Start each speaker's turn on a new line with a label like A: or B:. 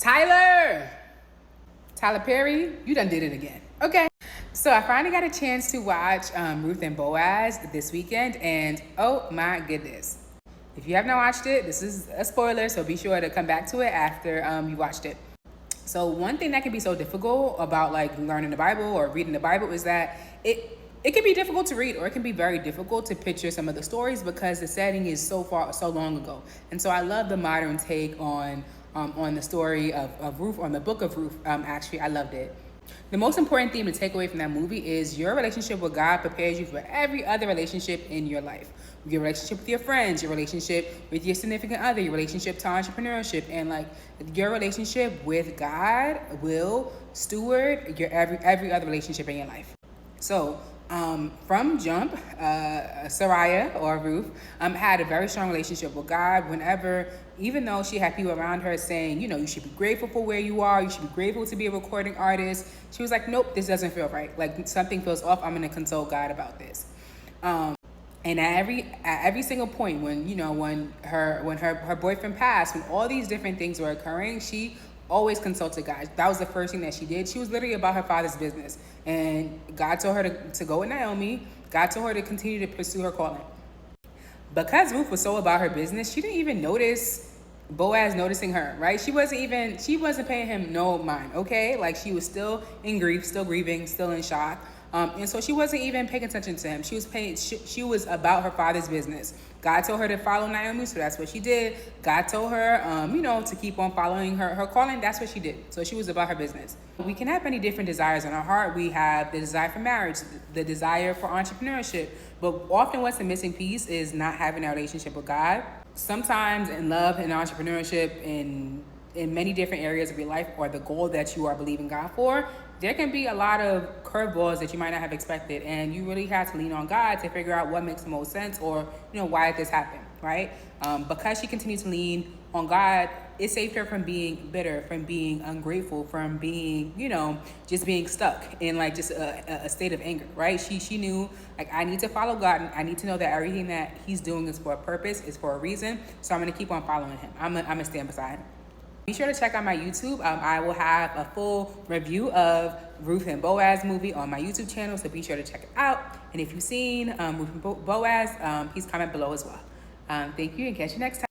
A: Tyler Perry, you done did it again. Okay. So I finally got a chance to watch Ruth and Boaz this weekend, and oh my goodness. If you have not watched it, this is a spoiler, so be sure to come back to it after you watched it. So one thing that can be so difficult about like learning the Bible or reading the Bible is that it can be difficult to read, or it can be very difficult to picture some of the stories because the setting is so long ago. And so I love the modern take on the story of Ruth, on the book of Ruth. Actually, I loved it. The most important theme to take away from that movie is your relationship with God prepares you for every other relationship in your life. Your relationship with your friends, your relationship with your significant other, your relationship to entrepreneurship, and like your relationship with God will steward your every other relationship in your life. So from jump, Saraya or Ruth had a very strong relationship with God. Even though she had people around her saying, you should be grateful for where you are, you should be grateful to be a recording artist, she was like, nope, this doesn't feel right. Like something feels off. I'm going to consult God about this. And at every single point when her boyfriend passed, when all these different things were occurring, she always consulted God. That was the first thing that she did. She was literally about her father's business. And God told her to go with Naomi. God told her to continue to pursue her calling. Because Ruth was so about her business, she didn't even notice Boaz noticing her, right? She wasn't paying him no mind, okay? Like she was still in grief, still grieving, still in shock. And so she wasn't even paying attention to him. She was about her father's business. God told her to follow Naomi, so that's what she did. God told her, to keep on following her calling. That's what she did. So she was about her business. We can have many different desires in our heart. We have the desire for marriage, the desire for entrepreneurship, but often what's the missing piece is not having a relationship with God. Sometimes in love and entrepreneurship, in many different areas of your life, or the goal that you are believing God for, there can be a lot of curveballs that you might not have expected, and you really have to lean on God to figure out what makes the most sense, or why did this happen, right? Because she continued to lean on God, it saved her from being bitter, from being ungrateful, from being just being stuck in like just a state of anger, right? She knew, like, I need to follow God, and I need to know that everything that he's doing is for a purpose, is for a reason, so I'm going to keep on following him. I'm gonna stand beside him. Be sure to check out my YouTube. I will have a full review of Ruth and Boaz movie on my YouTube channel, so be sure to check it out. And if you've seen Ruth and Boaz, please comment below as well. Thank you, and catch you next time.